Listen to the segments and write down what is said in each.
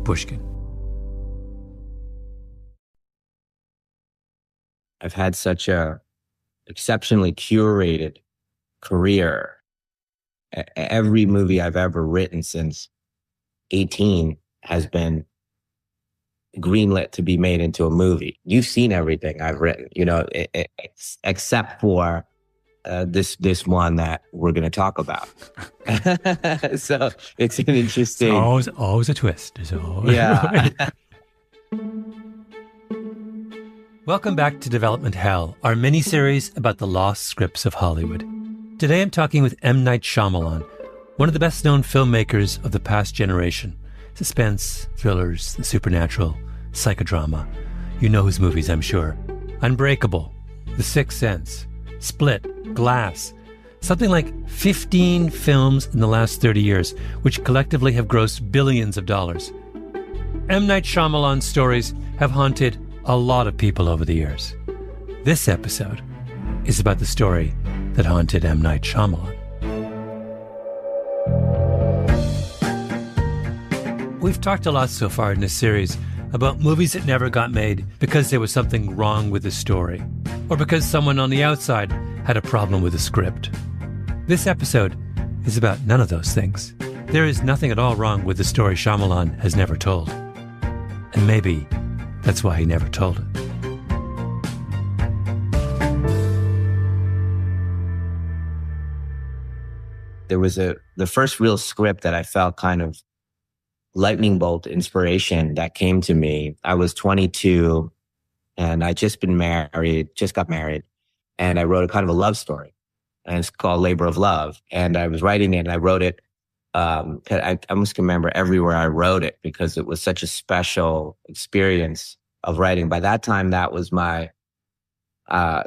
Pushkin. I've had such a exceptionally curated career. Every movie I've ever written since 18 has been greenlit to be made into a movie. You've seen everything I've written, except for this one that we're going to talk about. So it's an interesting. It's always a twist. Yeah. Welcome back to Development Hell, our mini-series about the lost scripts of Hollywood. Today I'm talking with M. Night Shyamalan, one of the best-known filmmakers of the past generation. Suspense, thrillers, the supernatural, psychodrama. You know his movies, I'm sure. Unbreakable, The Sixth Sense, Split, Glass. Something like 15 films in the last 30 years, which collectively have grossed billions of dollars. M. Night Shyamalan's stories have haunted a lot of people over the years. This episode is about the story that haunted M. Night Shyamalan. We've talked a lot so far in this series about movies that never got made because there was something wrong with the story, or because someone on the outside had a problem with the script. This episode is about none of those things. There is nothing at all wrong with the story Shyamalan has never told. And maybe that's why he never told it. There was the first real script that I felt kind of lightning bolt inspiration that came to me. I was 22 and I just got married, and I wrote a kind of a love story, and it's called Labor of Love. And I was writing it, and I wrote it. I almost can remember everywhere I wrote it because it was such a special experience of writing. By that time, that was my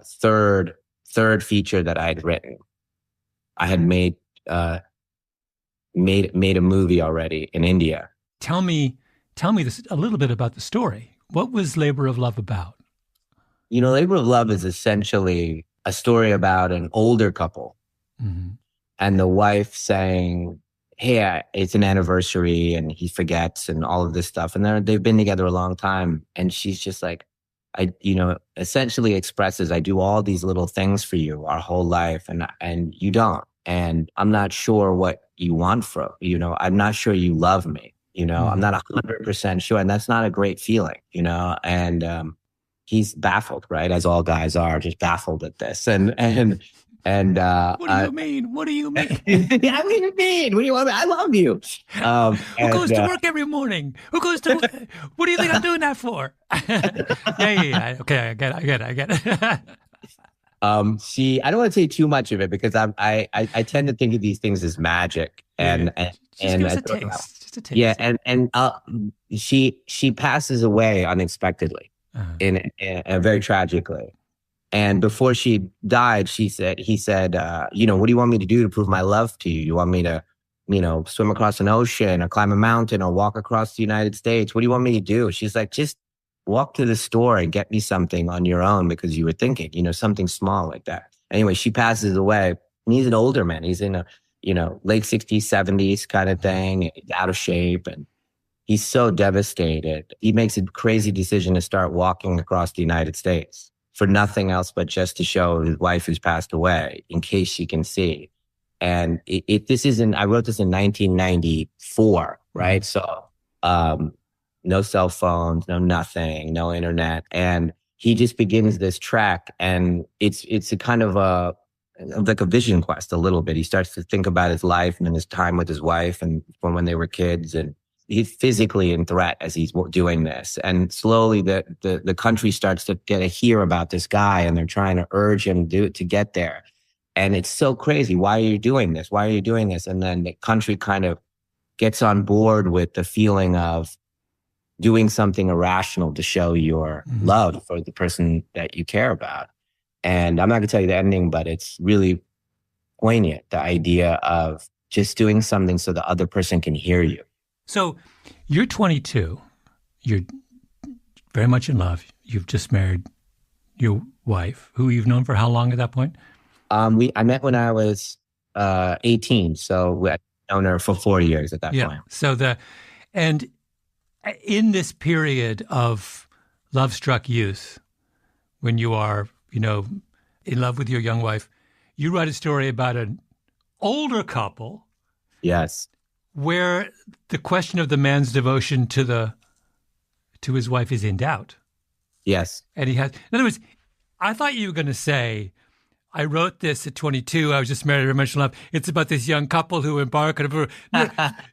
third feature that I had written. I had made a movie already in India. Tell me this a little bit about the story. What was Labor of Love about? Labor of Love is essentially a story about an older couple, mm-hmm. and the wife saying, hey, it's an anniversary, and he forgets, and all of this stuff. And they've been together a long time. And she's just like, essentially expresses, I do all these little things for you our whole life, and you don't. And I'm not sure what you want from, I'm not sure you love me, mm-hmm. I'm not 100% sure. And that's not a great feeling, and he's baffled, right? As all guys are, just baffled at this. And what do you mean? What do you mean? Yeah, what do you mean? What do you want? I love you. Who goes to work every morning? Who goes to work? What do you think I'm doing that for? Yeah. Okay, I get it. I don't want to say too much of it because I tend to think of these things as magic, and give us a taste. Just a taste. Yeah, and she passes away unexpectedly, in very tragically. And before she died, he said, what do you want me to do to prove my love to you? You want me to, swim across an ocean or climb a mountain or walk across the United States? What do you want me to do? She's like, just walk to the store and get me something on your own because you were thinking, something small like that. Anyway, she passes away, and he's an older man. He's in a, late 60s, 70s kind of thing, out of shape. And he's so devastated. He makes a crazy decision to start walking across the United States for nothing else but just to show his wife who's passed away in case she can see. And I wrote this in 1994, right? So, no cell phones, no nothing, no internet. And he just begins this trek, and it's a kind of like a vision quest a little bit. He starts to think about his life and his time with his wife and from when they were kids, and he's physically in threat as he's doing this. And slowly the country starts to hear about this guy, and they're trying to urge him to get there. And it's so crazy. Why are you doing this? Why are you doing this? And then the country kind of gets on board with the feeling of doing something irrational to show your love for the person that you care about. And I'm not going to tell you the ending, but it's really poignant, the idea of just doing something so the other person can hear you. So you're 22. You're very much in love. You've just married your wife, who you've known for how long at that point? I met when I was 18. So I've known her for 4 years at that point. So and In this period of love-struck youth, when you are, in love with your young wife, you write a story about an older couple. Yes. Where the question of the man's devotion to his wife is in doubt. Yes. And in other words, I thought you were going to say, I wrote this at 22. I was just married to Revisionist love. It's about this young couple who embark on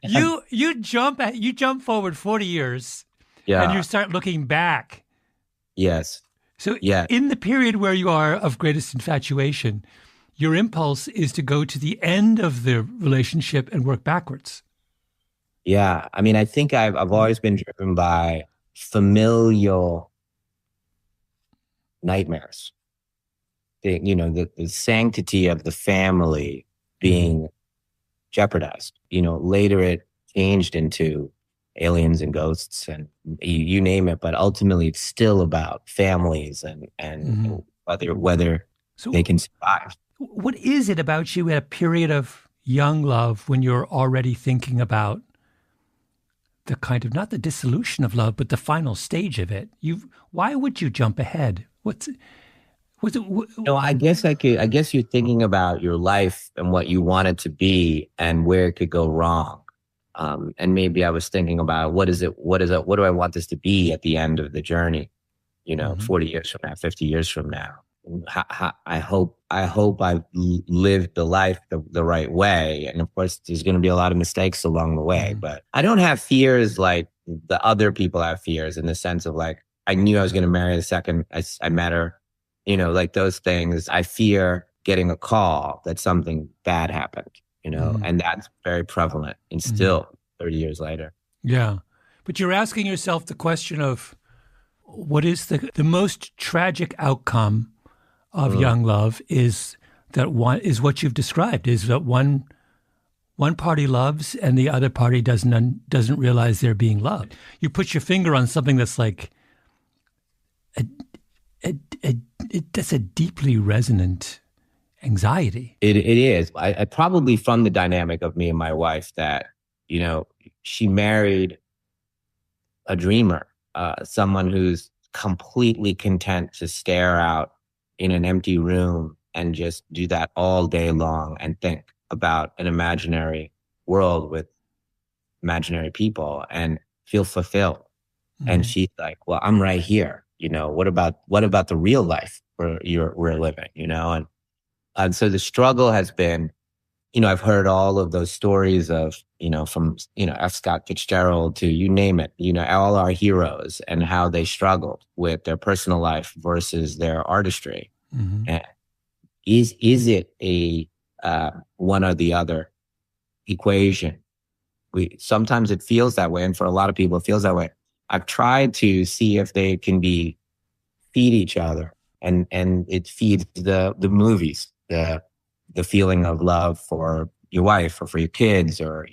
you jump forward 40 years, and you start looking back. Yes. So in the period where you are of greatest infatuation, your impulse is to go to the end of the relationship and work backwards. Yeah. I mean, I think I've always been driven by familial nightmares. The sanctity of the family being jeopardized. Later it changed into aliens and ghosts and you name it, but ultimately it's still about families and whether they can survive. What is it about you at a period of young love when you're already thinking about the kind of, not the dissolution of love, but the final stage of it? Why would you jump ahead? I guess you're thinking about your life and what you want it to be and where it could go wrong. And maybe I was thinking about what do I want this to be at the end of the journey? 40 years from now, 50 years from now. I hope I've lived the life the right way. And of course, there's going to be a lot of mistakes along the way, but I don't have fears like the other people have fears in the sense of like, I knew I was going to marry the second I met her, like those things. I fear getting a call that something bad happened, and that's very prevalent and still 30 years later. Yeah. But you're asking yourself the question of what is the most tragic outcome of young love is what you've described, is that one party loves and the other party doesn't realize they're being loved. You put your finger on something that's like that's a deeply resonant anxiety. It is. I probably from the dynamic of me and my wife that, she married a dreamer, someone who's completely content to stare out in an empty room and just do that all day long and think about an imaginary world with imaginary people and feel fulfilled. And she's like, well, I'm right here. What about the real life we're living, And so the struggle has been, I've heard all of those stories of, from, F. Scott Fitzgerald to you name it, all our heroes and how they struggled with their personal life versus their artistry. And is it a one or the other equation? Sometimes it feels that way. And for a lot of people, it feels that way. I've tried to see if they can feed each other, and it feeds the movies, the feeling of love for your wife or for your kids, or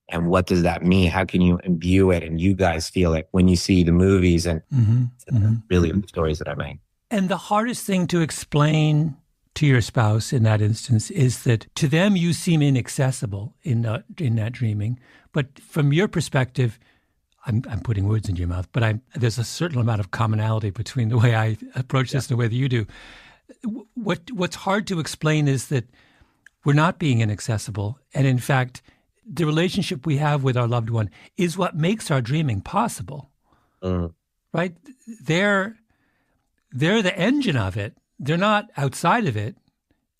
and what does that mean? How can you imbue it and you guys feel it when you see the movies and really the stories that I make? And the hardest thing to explain to your spouse in that instance is that to them you seem inaccessible in that dreaming, but from your perspective. I'm putting words in your mouth, but there's a certain amount of commonality between the way I approach this and the way that you do. What's hard to explain is that we're not being inaccessible. And in fact, the relationship we have with our loved one is what makes our dreaming possible, right? They're the engine of it. They're not outside of it.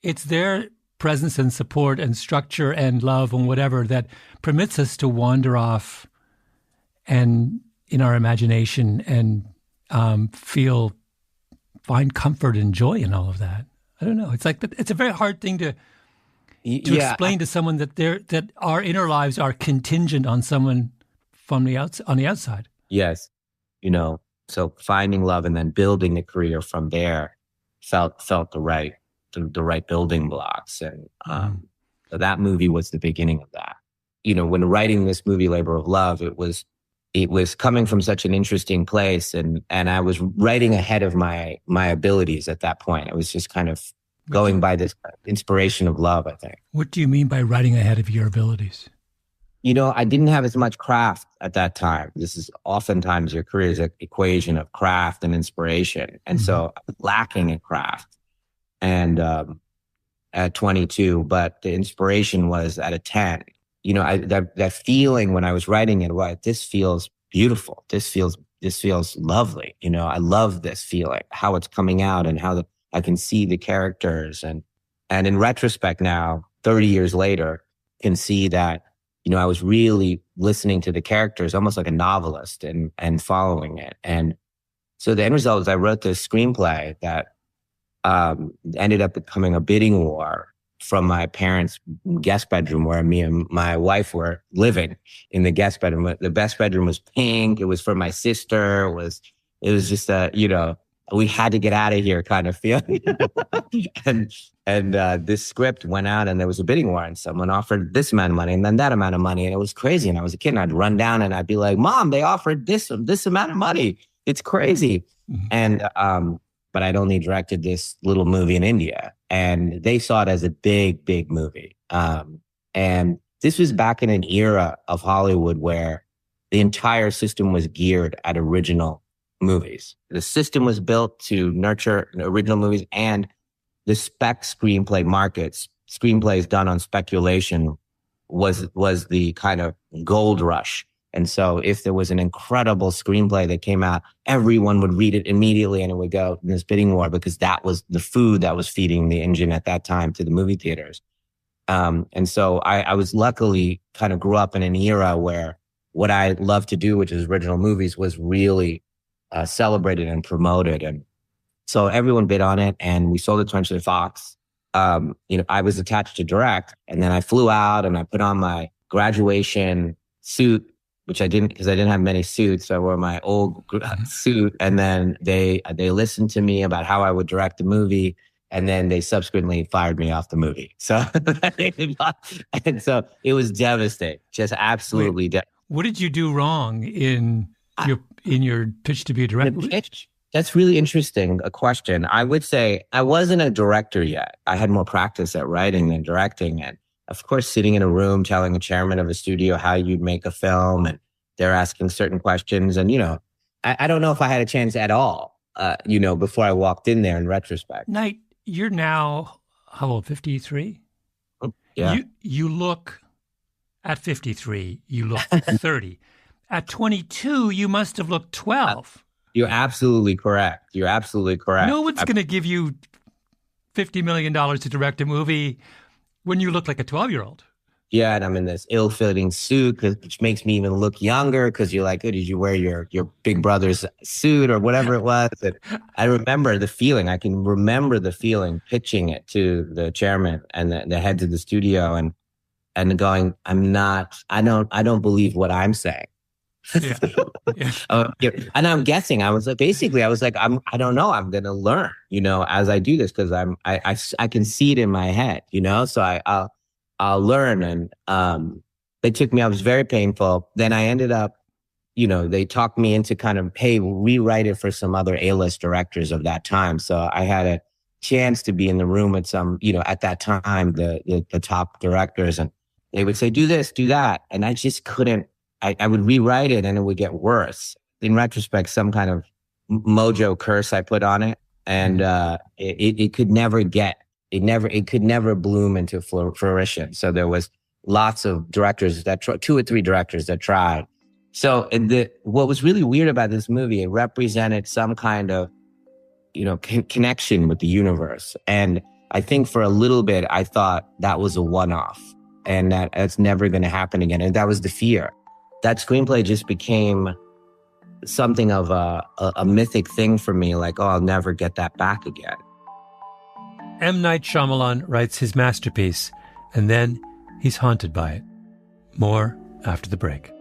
It's their presence and support and structure and love and whatever that permits us to wander off and in our imagination and find comfort and joy in all of that. I don't know. It's like it's a very hard thing to explain to someone that our inner lives are contingent on someone on the outside. Yes, so finding love and then building a career from there felt the right building blocks, and so that movie was the beginning of that. When writing this movie, Labor of Love, it was coming from such an interesting place, and I was writing ahead of my abilities at that point. I was just kind of going by this inspiration of love, I think. What do you mean by writing ahead of your abilities? I didn't have as much craft at that time. This is oftentimes your career is an equation of craft and inspiration. And so I was lacking in craft and at 22, but the inspiration was at a 10. That feeling when I was writing it, well, this feels beautiful. This feels lovely. I love this feeling, how it's coming out and how I can see the characters. And in retrospect now, 30 years later, can see that, I was really listening to the characters almost like a novelist and following it. And so the end result was I wrote this screenplay that ended up becoming a bidding war from my parents' guest bedroom where me and my wife were living in the guest bedroom. The best bedroom was pink. It was for my sister. It was just we had to get out of here kind of feeling. and this script went out and there was a bidding war and someone offered this amount of money and then that amount of money. And it was crazy. And I was a kid and I'd run down and I'd be like, Mom, they offered this amount of money. It's crazy. Mm-hmm. And, but I'd only directed this little movie in India and they saw it as a big, big movie. And this was back in an era of Hollywood where the entire system was geared at original movies. The system was built to nurture original movies and the spec screenplay markets, screenplays done on speculation was the kind of gold rush. And so if there was an incredible screenplay that came out, everyone would read it immediately and it would go in this bidding war because that was the food that was feeding the engine at that time to the movie theaters. And so I was luckily kind of grew up in an era where what I loved to do, which is original movies, was really celebrated and promoted. And so everyone bid on it and we sold it to 20th Fox. I was attached to direct and then I flew out and I put on my graduation suit, which I didn't because I didn't have many suits. So I wore my old suit and then they listened to me about how I would direct the movie. And then they subsequently fired me off the movie. So, and so it was devastating, just absolutely devastating. What did you do wrong in your pitch to be a director? That's really interesting, a question. I would say I wasn't a director yet. I had more practice at writing than directing. And of course, sitting in a room telling the chairman of a studio how you'd make a film and they're asking certain questions. And, I don't know if I had a chance at all, before I walked in there in retrospect. Knight, you're now, how old, 53? Yeah. You look, at 53, you look 30. At 22, you must have looked 12. You're absolutely correct. No one's going to give you $50 million to direct a movie when you look like a 12-year-old. Yeah, and I'm in this ill-fitting suit, which makes me even look younger because you're like, oh, did you wear your big brother's suit or whatever it was? And I remember the feeling. I can remember the feeling pitching it to the chairman and the heads of the studio and going, I don't believe what I'm saying. Yeah. Yeah. And I'm guessing. I was like, I don't know. I'm going to learn, as I do this because I can see it in my head, so I'll learn. And they took me. I was very painful. Then I ended up, they talked me into kind of, hey, rewrite it for some other A-list directors of that time. So I had a chance to be in the room with some, at that time, the top directors, and they would say, do this, do that, and I just couldn't. I would rewrite it and it would get worse. In retrospect, some kind of mojo curse I put on it, and it could never bloom into fruition. So there was lots of directors that 2 or 3 directors that tried. So what was really weird about this movie, it represented some kind of, connection with the universe. And I think for a little bit, I thought that was a one-off and that's never going to happen again. And that was the fear. That screenplay just became something of a mythic thing for me. Like, oh, I'll never get that back again. M. Night Shyamalan writes his masterpiece, and then he's haunted by it. More after the break.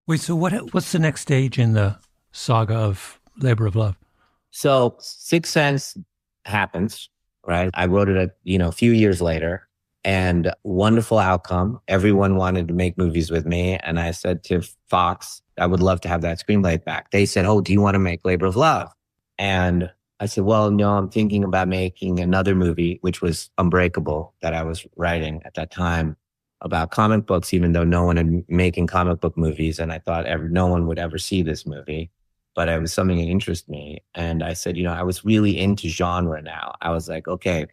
Wait, so what's the next stage in the saga of Labor of Love? So Sixth Sense happens, right? I wrote it a few years later. And wonderful outcome. Everyone wanted to make movies with me. And I said to Fox, I would love to have that screenplay back. They said, oh, do you want to make Labor of Love? And I said, well, no, I'm thinking about making another movie, which was Unbreakable, that I was writing at that time about comic books, even though no one had making comic book movies. And I thought no one would ever see this movie, but it was something that interested me. And I said, I was really into genre now. I was like, okay,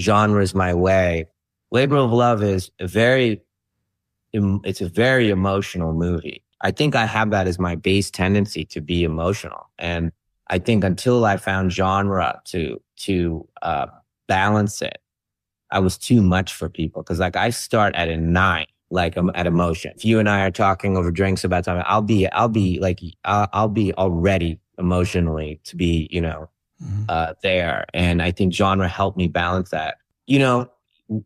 genre is my way. Labor of Love is it's a very emotional movie. I think I have that as my base tendency to be emotional. And I think until I found genre to balance it, I was too much for people. Cause like I start at a 9, like at emotion. If you and I are talking over drinks about something, I'll be already emotionally to be, there. And I think genre helped me balance that.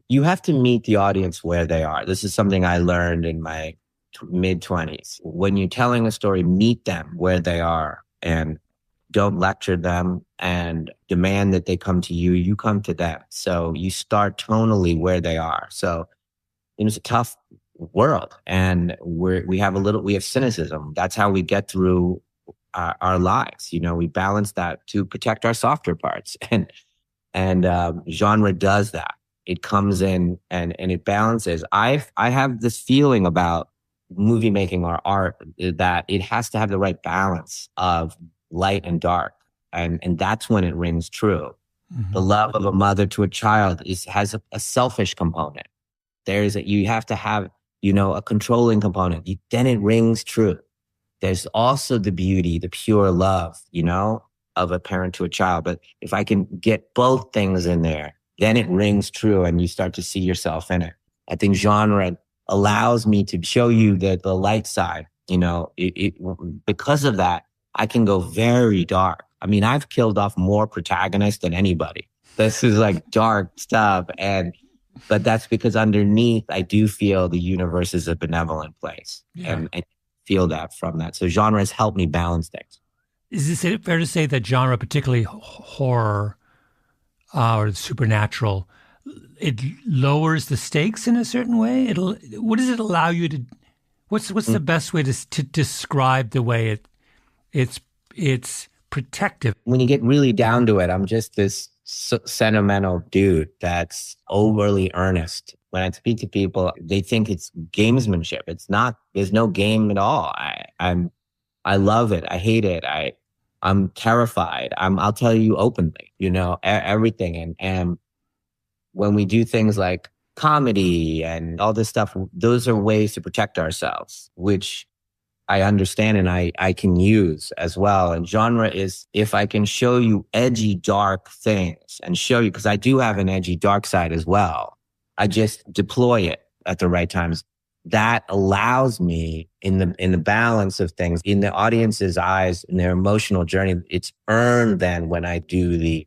You have to meet the audience where they are. This is something I learned in my mid-20s. When you're telling a story, meet them where they are and don't lecture them and demand that they come to you. You come to them. So you start tonally where they are. So it's a tough world, and we have cynicism. That's how we get through our lives. We balance that to protect our softer parts, and genre does that. It comes in and it balances. I have this feeling about movie making or art that it has to have the right balance of light and dark. And that's when it rings true. Mm-hmm. The love of a mother to a child has a selfish component. You have to have, a controlling component. Then it rings true. There's also the beauty, the pure love, of a parent to a child. But if I can get both things in there, then it rings true and you start to see yourself in it. I think genre allows me to show you the light side. Because of that, I can go very dark. I mean, I've killed off more protagonists than anybody. This is like dark stuff. But that's because underneath, I do feel the universe is a benevolent place. Yeah. And I feel that from that. So genre has helped me balance things. Is it fair to say that genre, particularly horror or supernatural, it lowers the stakes in a certain way? What does it allow you to? What's the best way to describe the way it's protective? When you get really down to it, I'm just this sentimental dude that's overly earnest. When I speak to people, they think it's gamesmanship. It's not. There's no game at all. I love it. I hate it. I'm terrified. I'll tell you openly, everything. And when we do things like comedy and all this stuff, those are ways to protect ourselves, which I understand and I can use as well. And genre is if I can show you edgy, dark things and show you, because I do have an edgy, dark side as well. I just deploy it at the right times. That allows me in the balance of things, in the audience's eyes, in their emotional journey. It's earned then when I do the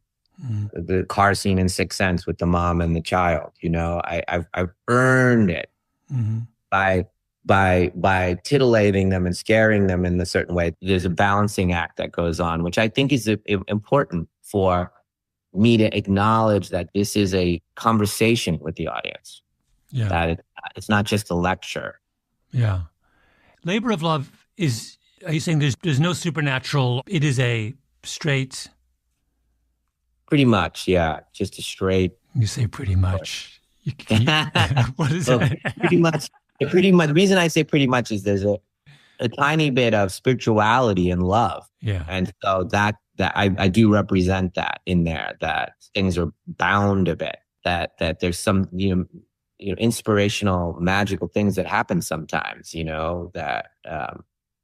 car scene in Sixth Sense with the mom and the child. I've earned it by titillating them and scaring them in a certain way. There's a balancing act that goes on, which I think is important for me to acknowledge that this is a conversation with the audience. Yeah. That it's not just a lecture. Yeah. Labor of Love are you saying there's no supernatural? It is a straight? Pretty much, yeah. Just a straight. You say pretty much. What is it? Pretty much. The reason I say pretty much is there's a tiny bit of spirituality and love. Yeah. And so that I do represent that in there, that things are bound a bit, that there's some, inspirational, magical things that happen sometimes,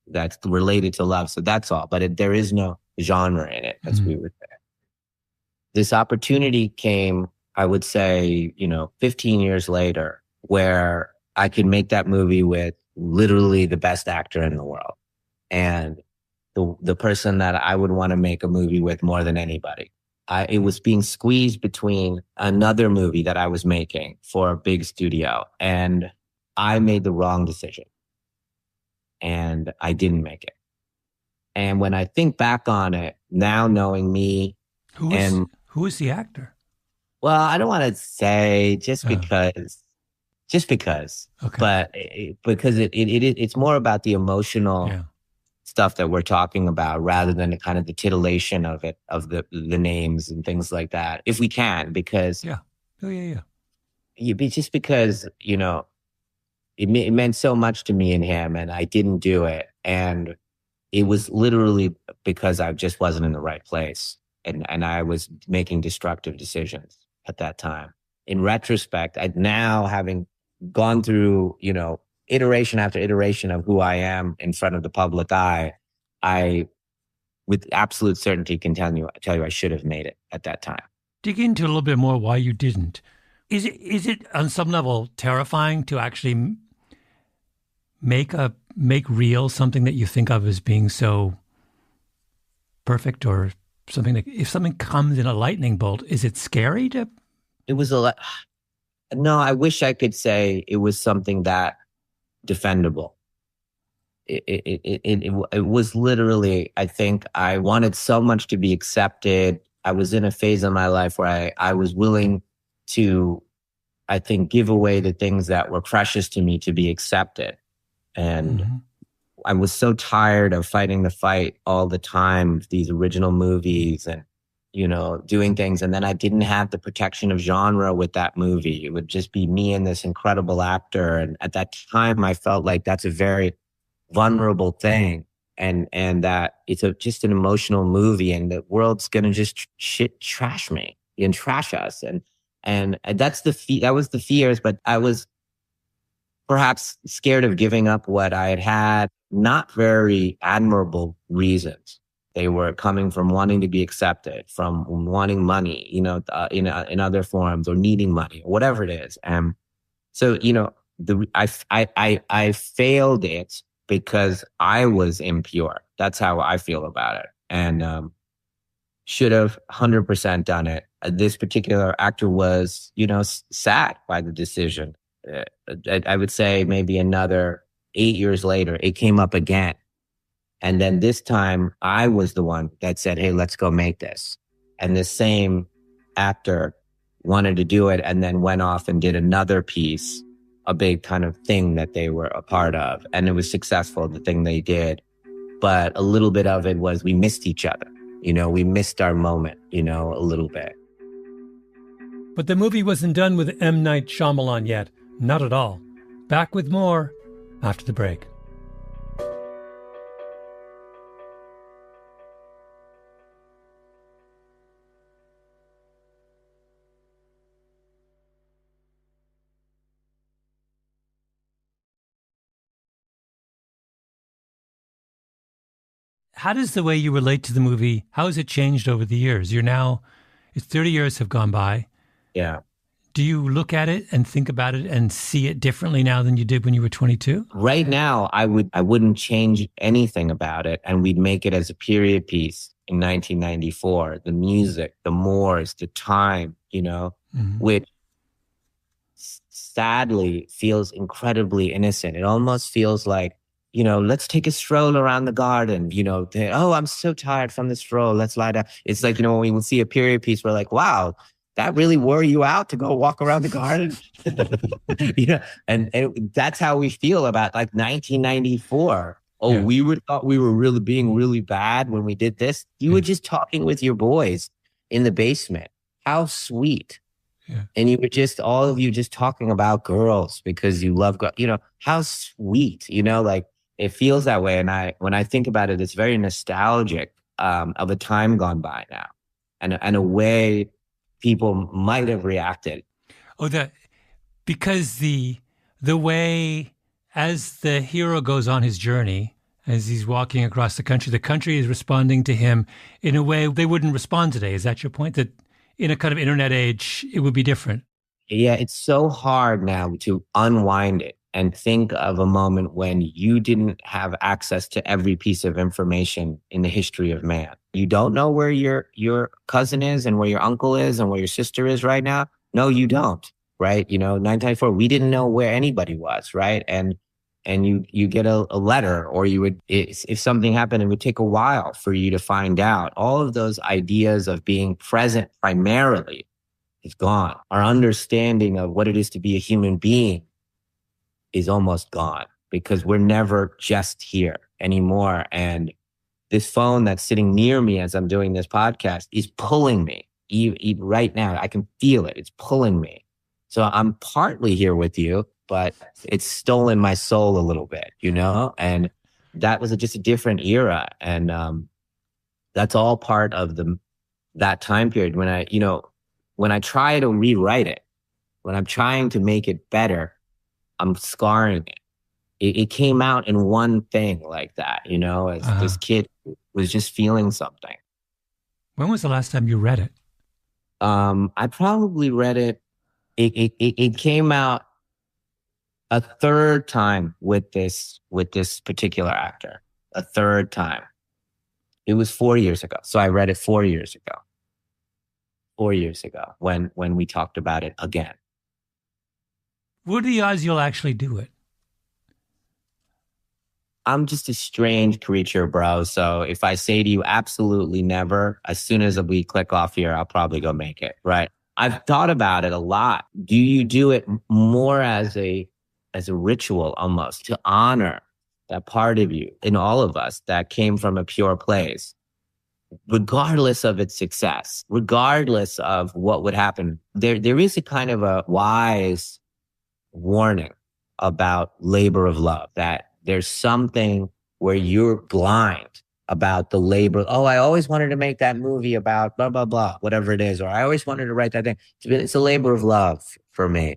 that's related to love. So that's all. But there is no genre in it, as we would say. This opportunity came, I would say, 15 years later, where I could make that movie with literally the best actor in the world. And the person that I would want to make a movie with more than anybody. It was being squeezed between another movie that I was making for a big studio, and I made the wrong decision. And I didn't make it. And when I think back on it, now knowing me... Who is the actor? Well, I don't want to say just because, Okay. but because it's more about the emotional stuff that we're talking about rather than the kind of the titillation of it, of the names and things like that, if we can, because just because, you know, it meant so much to me and him, and I didn't do it. And it was literally because I just wasn't in the right place. And I was making destructive decisions at that time. In retrospect, now having gone through, you know, iteration after iteration of who I am in front of the public eye, I, with absolute certainty, can tell you I should have made it at that time. Dig into a little bit more why you didn't. Is it on some level terrifying to actually make real something that you think of as being so perfect, or something that if something comes in a lightning bolt, is it scary to? It was no, I wish I could say it was something that defendable. It was literally, I think I wanted so much to be accepted. I was in a phase of my life where I was willing to, I think, give away the things that were precious to me to be accepted. And I was so tired of fighting the fight all the time, these original movies and, you know, doing things. And then I didn't have the protection of genre with that movie. It would just be me and this incredible actor. And at that time, I felt like that's a very vulnerable thing. And that it's just an emotional movie, and the world's going to just trash me and trash us. And that's that was the fears, but I was perhaps scared of giving up what I had, not very admirable reasons. They were coming from wanting to be accepted, from wanting money, you know, in other forms, or needing money, or whatever it is. And so, you know, I failed it because I was impure. That's how I feel about it. And should have 100% done it. This particular actor was, you know, sad by the decision. I would say maybe another 8 years later, it came up again. And then this time I was the one that said, hey, let's go make this. And the same actor wanted to do it, and then went off and did another piece, a big kind of thing that they were a part of. And it was successful, the thing they did. But a little bit of it was we missed each other. You know, we missed our moment, you know, a little bit. But the movie wasn't done with M. Night Shyamalan yet. Not at all. Back with more after the break. How does the way you relate to the movie, how has it changed over the years? It's 30 years have gone by. Yeah. Do you look at it and think about it and see it differently now than you did when you were 22? Right now, I wouldn't change anything about it, and we'd make it as a period piece in 1994. The music, the Moors, the time, you know, which sadly feels incredibly innocent. It almost feels like, you know, let's take a stroll around the garden, you know, I'm so tired from the stroll, let's lie down. It's like, you know, when we would see a period piece, we're like, wow, that really wore you out to go walk around the garden? You know, and that's how we feel about like 1994. Oh, yeah. We thought we were really being really bad when we did this. You were just talking with your boys in the basement. How sweet. Yeah. And you were just, all of you just talking about girls because you love girls. You know, how sweet, you know, like, it feels that way. And when I think about it, it's very nostalgic of a time gone by now, and a way people might have reacted. Oh, because the way as the hero goes on his journey, as he's walking across the country is responding to him in a way they wouldn't respond today. Is that your point? That in a kind of internet age, it would be different? Yeah, it's so hard now to unwind it and think of a moment when you didn't have access to every piece of information in the history of man. You don't know where your cousin is and where your uncle is and where your sister is right now. No, you don't, right? You know, 1994, we didn't know where anybody was, right? And you get a letter, or you would, if something happened, it would take a while for you to find out. All of those ideas of being present primarily is gone. Our understanding of what it is to be a human being is almost gone because we're never just here anymore. And this phone that's sitting near me as I'm doing this podcast is pulling me. Right now, I can feel it. It's pulling me. So I'm partly here with you, but it's stolen my soul a little bit, you know? And that was just a different era. And that's all part of that time period when I try to rewrite it, when I'm trying to make it better, I'm scarring it. It came out in one thing like that, you know, as this kid was just feeling something. When was the last time you read it? I probably read it. It came out a third time with this particular actor. A third time. It was 4 years ago. So I read it 4 years ago. 4 years ago when we talked about it again. What are the odds you'll actually do it? I'm just a strange creature, bro. So if I say to you, absolutely never, as soon as we click off here, I'll probably go make it, right? I've thought about it a lot. Do you do it more as a ritual almost to honor that part of you in all of us that came from a pure place, regardless of its success, regardless of what would happen? There is a kind of a wise warning about labor of love, that there's something where you're blind about the labor. Oh, I always wanted to make that movie about blah, blah, blah, whatever it is. Or I always wanted to write that thing. It's a labor of love for me.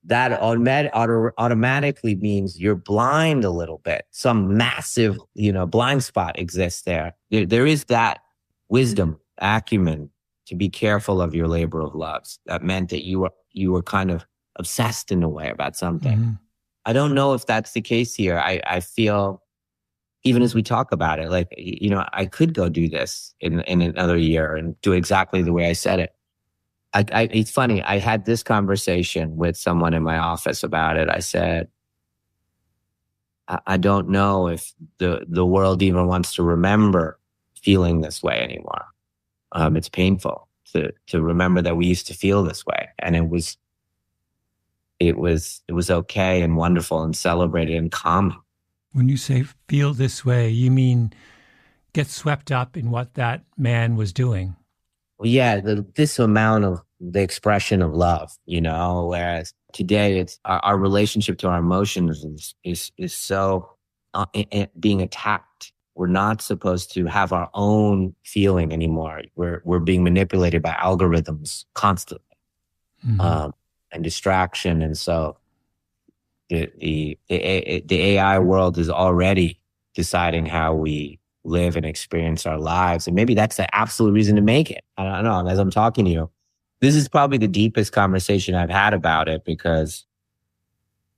That automatically means you're blind a little bit. Some massive, blind spot exists there. There is that wisdom, acumen to be careful of your labor of loves. That meant that you were kind of obsessed in a way about something. Mm-hmm. I don't know if that's the case here. I feel, even as we talk about it, like, I could go do this in another year and do exactly the way I said it. It's funny. I had this conversation with someone in my office about it. I said, I don't know if the world even wants to remember feeling this way anymore. It's painful to remember that we used to feel this way. And it was okay and wonderful and celebrated and common. When you say feel this way, you mean get swept up in what that man was doing? Well, yeah, this amount of the expression of love, whereas today it's our relationship to our emotions is so being attacked. We're not supposed to have our own feeling anymore. We're being manipulated by algorithms constantly. Mm-hmm. And distraction. And so the AI world is already deciding how we live and experience our lives. And maybe that's the absolute reason to make it. I don't know. As I'm talking to you, this is probably the deepest conversation I've had about it, because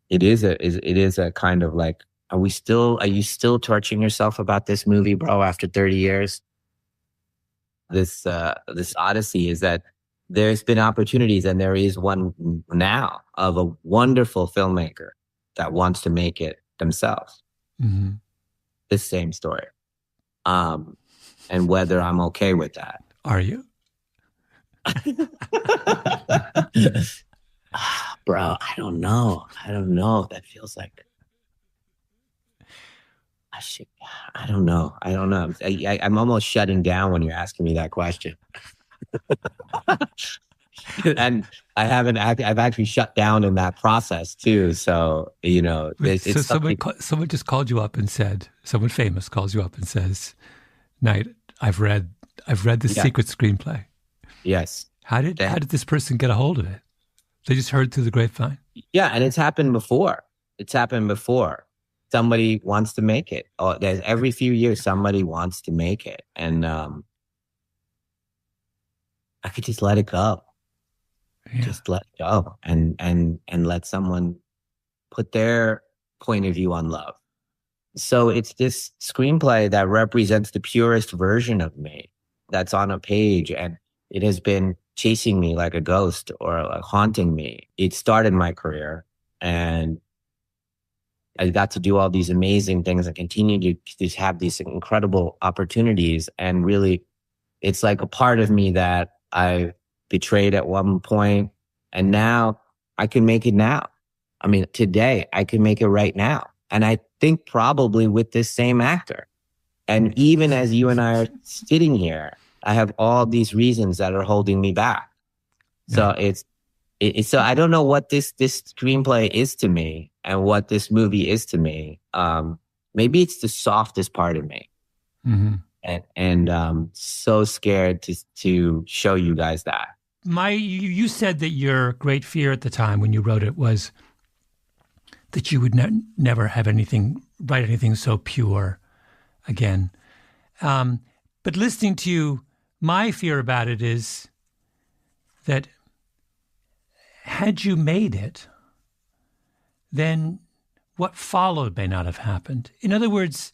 it is a kind of like, are you still torturing yourself about this movie, bro, after 30 years? This odyssey is that there's been opportunities, and there is one now, of a wonderful filmmaker that wants to make it themselves. Mm-hmm. The same story. And whether I'm okay with that. Are you? Bro, I don't know if that feels like... I don't know. I'm almost shutting down when you're asking me that question. And I've actually shut down in that process too. So, it's someone just called you up and said, someone famous calls you up and says, Knight, I've read the secret screenplay. Yes. How did this person get a hold of it? They just heard through the grapevine. Yeah. And it's happened before. Somebody wants to make it. Oh, there's every few years, somebody wants to make it. And, I could just let it go. Yeah. Just let it go and let someone put their point of view on love. So it's this screenplay that represents the purest version of me that's on a page, and it has been chasing me like a ghost or like haunting me. It started my career, and I got to do all these amazing things and continue to just have these incredible opportunities. And really, it's like a part of me that I've betrayed at one point. And now I can make it now. I mean, today I can make it right now. And I think probably with this same actor. And even as you and I are sitting here, I have all these reasons that are holding me back. So so I don't know what this screenplay is to me and what this movie is to me. Maybe it's the softest part of me. Mm-hmm. And so scared to show you guys that. You said that your great fear at the time when you wrote it was that you would never have write anything so pure again. But listening to you, my fear about it is that had you made it, then what followed may not have happened. In other words,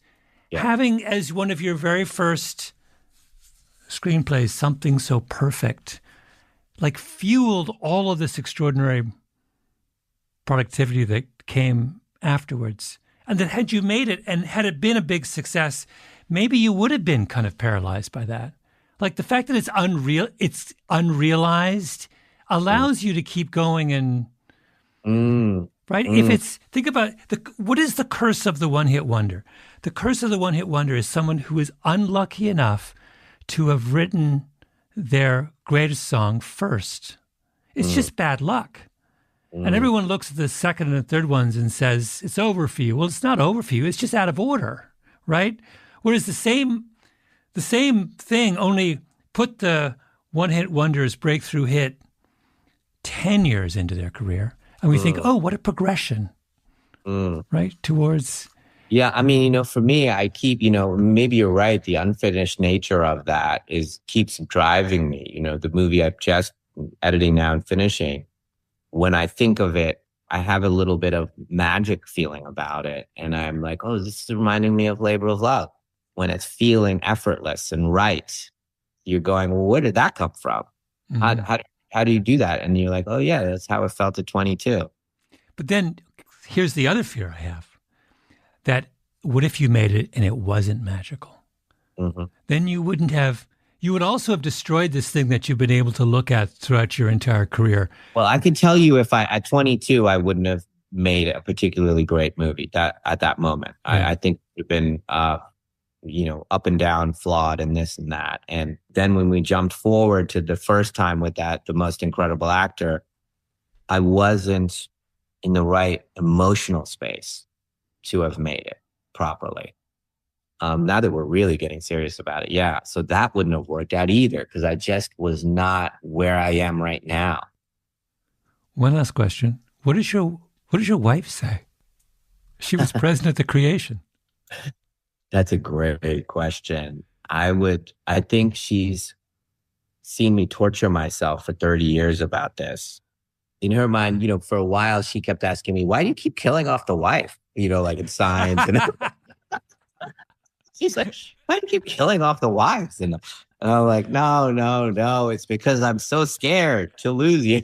having as one of your very first screenplays something so perfect, like fueled all of this extraordinary productivity that came afterwards. And that had you made it and had it been a big success, maybe you would have been kind of paralyzed by that. Like the fact that it's unrealized allows you to keep going and right? Think about what is the curse of the one-hit wonder? The curse of the one-hit wonder is someone who is unlucky enough to have written their greatest song first. It's just bad luck. And everyone looks at the second and third ones and says, it's over for you. Well, it's not over for you. It's just out of order, right? Whereas the same thing, only put the one-hit wonders breakthrough hit 10 years into their career. And we think, oh, what a progression, right? Towards... Yeah, I mean, for me, I keep, maybe you're right. The unfinished nature of that keeps driving me. The movie I'm just editing now and finishing, when I think of it, I have a little bit of magic feeling about it. And I'm like, oh, this is reminding me of Labor of Love. When it's feeling effortless and right, you're going, well, where did that come from? Mm-hmm. How do you do that? And you're like, oh, yeah, that's how it felt at 22. But then here's the other fear I have. That what if you made it and it wasn't magical? Mm-hmm. Then you would also have destroyed this thing that you've been able to look at throughout your entire career. Well, I can tell you at 22, I wouldn't have made a particularly great movie at that moment. Yeah. I think it would have been, up and down, flawed and this and that. And then when we jumped forward to the first time with the most incredible actor, I wasn't in the right emotional space to have made it properly. Now that we're really getting serious about it. Yeah. So that wouldn't have worked out either because I just was not where I am right now. One last question. What does your wife say? She was present at the creation. That's a great question. I think she's seen me torture myself for 30 years about this. In her mind, for a while, she kept asking me, why do you keep killing off the wife? Like in Signs. And she's like, why do you keep killing off the wives? And I'm like, no. It's because I'm so scared to lose you.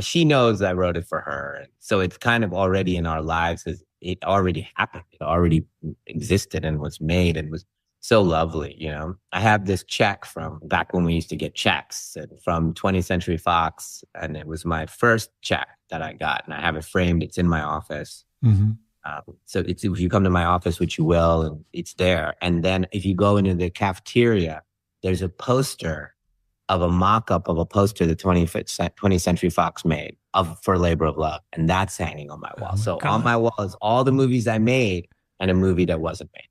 She knows I wrote it for her. So it's kind of already in our lives. It already happened. It already existed and was made and was so lovely. I have this check from back when we used to get checks from 20th Century Fox. And it was my first check that I got. And I have it framed. It's in my office. Mm-hmm. So if you come to my office, which you will, and it's there. And then if you go into the cafeteria, there's a poster of a mock-up of a poster that 20th Century Fox made for Labor of Love. And that's hanging on my wall. So on my wall is all the movies I made and a movie that wasn't made.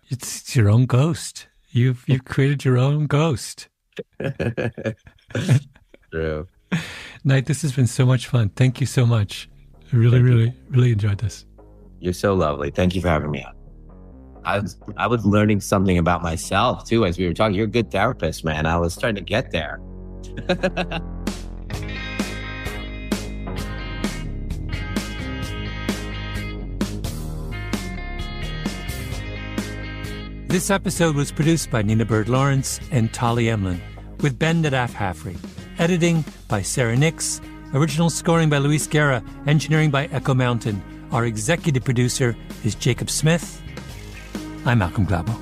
It's your own ghost. You've created your own ghost. True. Knight, this has been so much fun. Thank you so much. I really enjoyed this. You're so lovely. Thank you for having me on. I was learning something about myself too as we were talking. You're a good therapist, man. I was trying to get there. This episode was produced by Nina Bird Lawrence and Tali Emlin, with Ben Nadaf Hafri. Editing by Sarah Nix. Original scoring by Luis Guerra. Engineering by Echo Mountain. Our executive producer is Jacob Smith. I'm Malcolm Gladwell.